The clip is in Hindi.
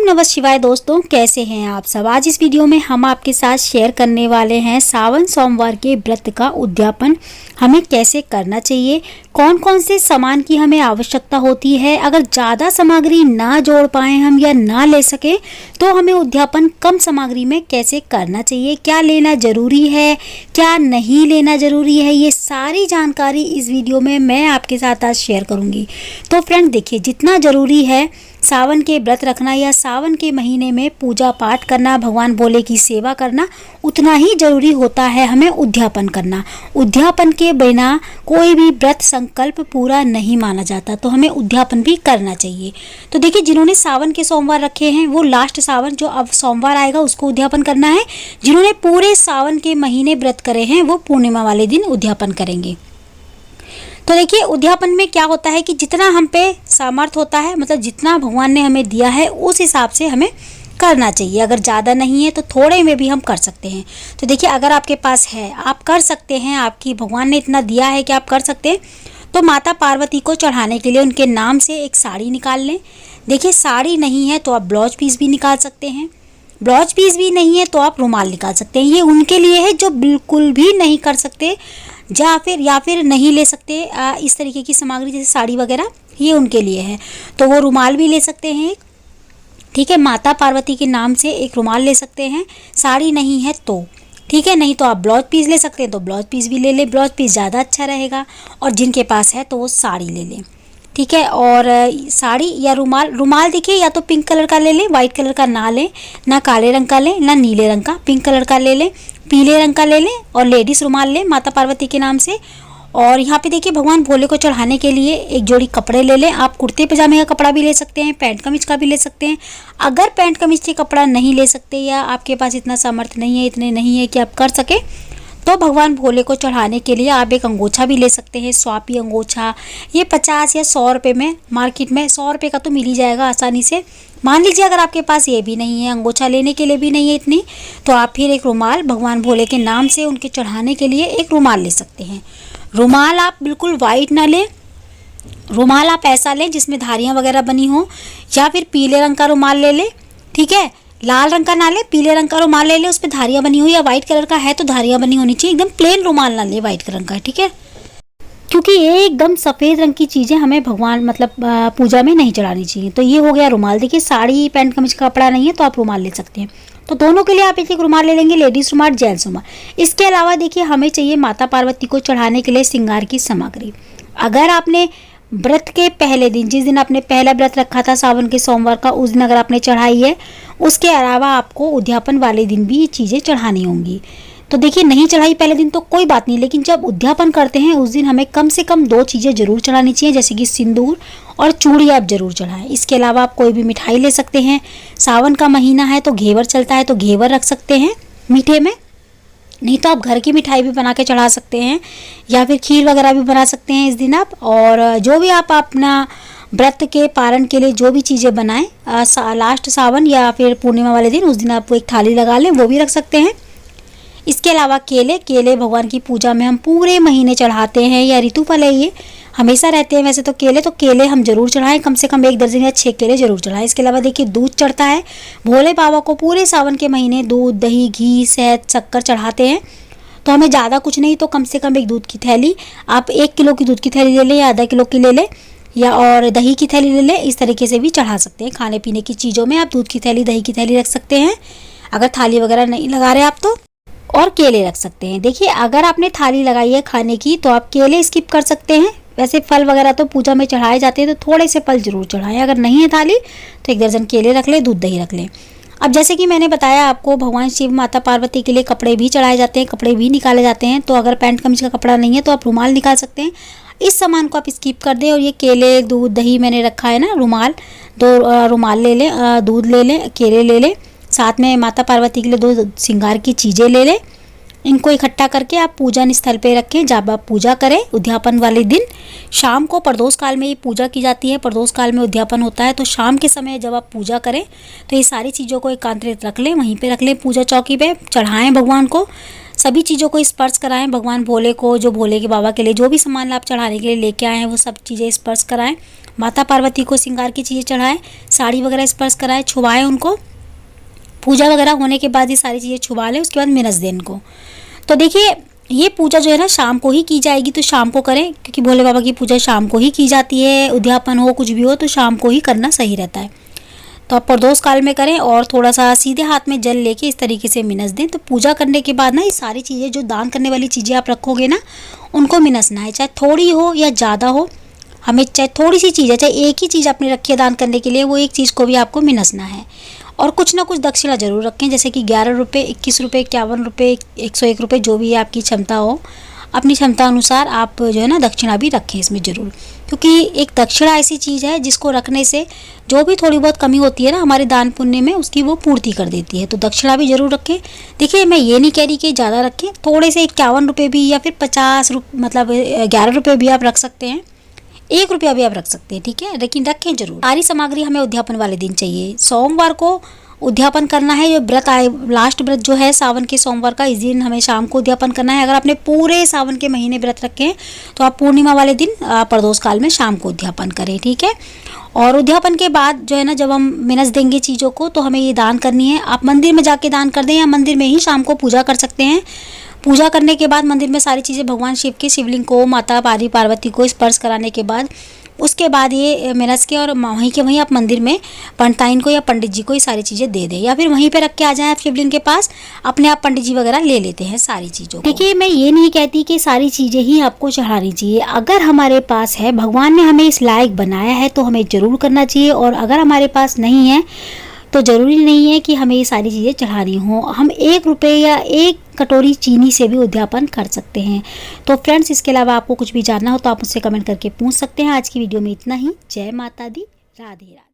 नमः शिवाय दोस्तों, कैसे हैं आप सब। आज इस वीडियो में हम आपके साथ शेयर करने वाले हैं सावन सोमवार के व्रत का उद्यापन हमें कैसे करना चाहिए, कौन कौन से सामान की हमें आवश्यकता होती है। अगर ज़्यादा सामग्री ना जोड़ पाएँ हम या ना ले सकें तो हमें उद्यापन कम सामग्री में कैसे करना चाहिए, क्या लेना ज़रूरी है, क्या नहीं लेना ज़रूरी है, ये सारी जानकारी इस वीडियो में मैं आपके साथ आज शेयर करूँगी। तो फ्रेंड देखिए, जितना ज़रूरी है सावन के व्रत रखना या सावन के महीने में पूजा पाठ करना, भगवान भोले की सेवा करना, उतना ही जरूरी होता है हमें उद्यापन करना। उद्यापन के बिना कोई भी व्रत संकल्प पूरा नहीं माना जाता, तो हमें उद्यापन भी करना चाहिए। तो देखिए, जिन्होंने सावन के सोमवार रखे हैं वो लास्ट सावन जो अब सोमवार आएगा उसको उद्यापन करना है। जिन्होंने पूरे सावन के महीने व्रत करे हैं वो पूर्णिमा वाले दिन उद्यापन करेंगे। तो देखिए, उद्यापन में क्या होता है कि जितना हम पे सामर्थ होता है, मतलब जितना भगवान ने हमें दिया है उस हिसाब से हमें करना चाहिए। अगर ज़्यादा नहीं है तो थोड़े में भी हम कर सकते हैं। तो देखिए, अगर आपके पास है आप कर सकते हैं, आपकी भगवान ने इतना दिया है कि आप कर सकते हैं, तो माता पार्वती को चढ़ाने के लिए उनके नाम से एक साड़ी निकाल लें। देखिए, साड़ी नहीं है तो आप ब्लाउज पीस भी निकाल सकते हैं, ब्लाउज पीस भी नहीं है तो आप रुमाल निकाल सकते हैं। ये उनके लिए है जो बिल्कुल भी नहीं कर सकते या फिर नहीं ले सकते इस तरीके की सामग्री जैसे साड़ी वगैरह, ये उनके लिए है। तो वो रुमाल भी ले सकते हैं एक, ठीक है, माता पार्वती के नाम से एक रुमाल ले सकते हैं। साड़ी नहीं है तो ठीक है, नहीं तो आप ब्लाउज पीस ले सकते हैं, तो ब्लाउज पीस भी ले लें, ब्लाउज पीस ज़्यादा अच्छा रहेगा। और जिनके पास है तो वो साड़ी ले लें, ठीक है। और साड़ी या रुमाल देखिए, या तो पिंक कलर का ले लें, वाइट कलर का ना लें, ना काले रंग का लें, ना नीले रंग का, पिंक कलर का ले लें, पीले रंग का ले लें। और लेडीज़ रुमाल लें माता पार्वती के नाम से। और यहाँ पे देखिए, भगवान भोले को चढ़ाने के लिए एक जोड़ी कपड़े ले लें। आप कुर्ते पजामे का कपड़ा भी ले सकते हैं, पैंट कमीज का भी ले सकते हैं। अगर पैंट कमीज के कपड़ा नहीं ले सकते या आपके पास इतना सामर्थ्य नहीं है, इतने नहीं है कि आप कर सके, तो भगवान भोले को चढ़ाने के लिए आप एक अंगोछा भी ले सकते हैं, स्वापी अंगोछा। ये 50 या 100 रुपये में मार्केट में 100 रुपये का तो मिल ही जाएगा आसानी से। मान लीजिए अगर आपके पास ये भी नहीं है, अंगोछा लेने के लिए भी नहीं है इतनी, तो आप फिर एक रुमाल भगवान भोले के नाम से उनके चढ़ाने के लिए एक रुमाल ले सकते हैं। रुमाल आप बिल्कुल वाइट ना लें, रुमाल आप ऐसा लें जिसमें धारियाँ वगैरह बनी हो, या फिर पीले रंग का रुमाल ले लें, ठीक है। लाल रंग का ना ले, पीले रंग का रुमाल ले ले, उस पर धारियाँ बनी हुई, या वाइट कलर का है तो धारियाँ बनी होनी चाहिए। एकदम प्लेन रुमाल ना ले वाइट रंग का, ठीक है, क्योंकि ये एकदम सफ़ेद रंग की चीज़ें हमें भगवान मतलब पूजा में नहीं चढ़ानी चाहिए। तो ये हो गया रुमाल। देखिए, साड़ी पैंट कमीज का कपड़ा नहीं है तो आप रुमाल ले सकते हैं। तो दोनों के लिए आप एक एक रुमाल ले लेंगे, लेडीज़ रुमाल, जेंट्स रुमाल। इसके अलावा देखिए, हमें चाहिए माता पार्वती को चढ़ाने के लिए श्रृंगार की सामग्री। अगर आपने व्रत के पहले दिन, जिस दिन आपने पहला व्रत रखा था सावन के सोमवार का, उस दिन अगर आपने चढ़ाई है, उसके अलावा आपको उद्यापन वाले दिन भी ये चीज़ें चढ़ानी होंगी। तो देखिए, नहीं चढ़ाई पहले दिन तो कोई बात नहीं, लेकिन जब उद्यापन करते हैं उस दिन हमें कम से कम 2 चीज़ें जरूर चढ़ानी चाहिए, जैसे कि सिंदूर और चूड़ी आप जरूर चढ़ाएं। इसके अलावा आप कोई भी मिठाई ले सकते हैं। सावन का महीना है तो घेवर चलता है, तो घेवर रख सकते हैं मीठे में, नहीं तो आप घर की मिठाई भी बना के चढ़ा सकते हैं, या फिर खीर वगैरह भी बना सकते हैं इस दिन आप। और जो भी आप अपना व्रत के पारण के लिए जो भी चीज़ें बनाएं लास्ट सावन या फिर पूर्णिमा वाले दिन, उस दिन आप एक थाली लगा लें, वो भी रख सकते हैं। इसके अलावा केले भगवान की पूजा में हम पूरे महीने चढ़ाते हैं, या ऋतु फल है ये, हमेशा रहते हैं वैसे तो केले हम जरूर चढ़ाएं, कम से कम 1 दर्जन या 6 केले जरूर चढ़ाएं। इसके अलावा देखिए, दूध चढ़ता है भोले बाबा को पूरे सावन के महीने, दूध, दही, घी, शहद, शक्कर चढ़ाते हैं। तो हमें ज़्यादा कुछ नहीं तो कम से कम एक दूध की थैली, आप 1 किलो की दूध की थैली ले लें या आधा किलो की ले लें, या और दही की थैली ले लें। इस तरीके से भी चढ़ा सकते हैं। खाने पीने की चीज़ों में आप दूध की थैली, दही की थैली रख सकते हैं, अगर थाली वगैरह नहीं लगा रहे आप तो। और केले रख सकते हैं। देखिए, अगर आपने थाली लगाई है खाने की तो आप केले स्किप कर सकते हैं। वैसे फल वगैरह तो पूजा में चढ़ाए जाते हैं, तो थोड़े से फल जरूर चढ़ाएं। अगर नहीं है थाली तो 1 दर्जन केले रख लें, दूध दही रख लें। अब जैसे कि मैंने बताया आपको, भगवान शिव माता पार्वती के लिए कपड़े भी चढ़ाए जाते हैं, कपड़े भी निकाले जाते हैं। तो अगर पैंट कमीज का कपड़ा नहीं है तो आप रुमाल निकाल सकते हैं। इस सामान को आप स्किप कर दें। और ये केले, दूध, दही मैंने रखा है ना, रुमाल, 2 रुमाल ले लें, दूध ले लें, केले ले लें, साथ में माता पार्वती के लिए 2 श्रृंगार की चीज़ें ले लें। इनको इकट्ठा करके आप पूजन स्थल पे रखें जब आप पूजा करें। उद्यापन वाले दिन शाम को प्रदोष काल में ये पूजा की जाती है, प्रदोष काल में उद्यापन होता है। तो शाम के समय जब आप पूजा करें तो ये सारी चीज़ों को एकांतरित रख लें, वहीं पे रख लें, पूजा चौकी पे चढ़ाएं भगवान को। सभी चीज़ों को स्पर्श कराएं भगवान भोले को, जो भोले के बाबा के लिए जो भी सामान आप चढ़ाने के लिए लेके आए हैं वो सब चीज़ें स्पर्श कराएं। माता पार्वती को श्रृंगार की चीज़ें चढ़ाएं, साड़ी वगैरह स्पर्श कराएं, छुआएं उनको। पूजा वगैरह होने के बाद ये सारी चीज़ें छुआ लें, उसके बाद मिनस दें इनको। तो देखिए ये पूजा जो है ना शाम को ही की जाएगी, तो शाम को करें क्योंकि भोले बाबा की पूजा शाम को ही की जाती है। उद्यापन हो कुछ भी हो तो शाम को ही करना सही रहता है। तो आप प्रदोष काल में करें और थोड़ा सा सीधे हाथ में जल लेके इस तरीके से मिनस दें। तो पूजा करने के बाद ना ये सारी चीज़ें जो दान करने वाली चीज़ें आप रखोगे ना उनको मिनसना है, चाहे थोड़ी हो या ज़्यादा हो। हमें चाहे थोड़ी सी चीज़ है, चाहे एक ही चीज़ आपने रखी है दान करने के लिए, वो एक चीज़ को भी आपको मिनसना है। और कुछ ना कुछ दक्षिणा जरूर रखें, जैसे कि 11 रुपये, 21 रुपये, 51 रुपये, 101 रुपये, जो भी आपकी क्षमता हो। अपनी क्षमता अनुसार आप जो है ना दक्षिणा भी रखें इसमें ज़रूर, क्योंकि एक दक्षिणा ऐसी चीज़ है जिसको रखने से जो भी थोड़ी बहुत कमी होती है ना हमारे दान पुण्य में, उसकी वो पूर्ति कर देती है। तो दक्षिणा भी ज़रूर रखें। देखिए मैं ये नहीं कह रही कि ज़्यादा रखें, थोड़े से 51 रुपये भी या फिर 50 मतलब 11 रुपये भी आप रख सकते हैं, 1 रुपया भी आप रख सकते हैं, ठीक है, लेकिन रखें जरूर। सारी सामग्री हमें उद्यापन वाले दिन चाहिए। सोमवार को उद्यापन करना है, ये व्रत आए, लास्ट व्रत जो है सावन के सोमवार का, इस दिन हमें शाम को उद्यापन करना है। अगर आपने पूरे सावन के महीने व्रत रखे हैं तो आप पूर्णिमा वाले दिन प्रदोष काल में शाम को उद्यापन करें, ठीक है। और उद्यापन के बाद जो है ना जब हम मिनस देंगे चीज़ों को तो हमें ये दान करनी है। आप मंदिर में जाके दान कर दें या मंदिर में ही शाम को पूजा कर सकते हैं। पूजा करने के बाद मंदिर में सारी चीज़ें भगवान शिव के शिवलिंग को, माता पार्वती को स्पर्श कराने के बाद उसके बाद ये मिनस के और वहीं के वहीं आप मंदिर में पंडिताइन को या पंडित जी को ये सारी चीज़ें दे दें, या फिर वहीं पे रख के आ जाएं आप शिवलिंग के पास, अपने आप पंडित जी वगैरह ले लेते हैं सारी चीज़ों को। देखिए मैं ये नहीं कहती कि सारी चीज़ें ही आपको चढ़ानी चाहिए। अगर हमारे पास है, भगवान ने हमें इस लायक बनाया है तो हमें ज़रूर करना चाहिए। और अगर हमारे पास नहीं है तो ज़रूरी नहीं है कि हमें ये सारी चीज़ें चढ़ानी हो। हम 1 रुपये या 1 कटोरी चीनी से भी उद्यापन कर सकते हैं। तो फ्रेंड्स इसके अलावा आपको कुछ भी जानना हो तो आप मुझसे कमेंट करके पूछ सकते हैं। आज की वीडियो में इतना ही। जय माता दी, राधे राधे।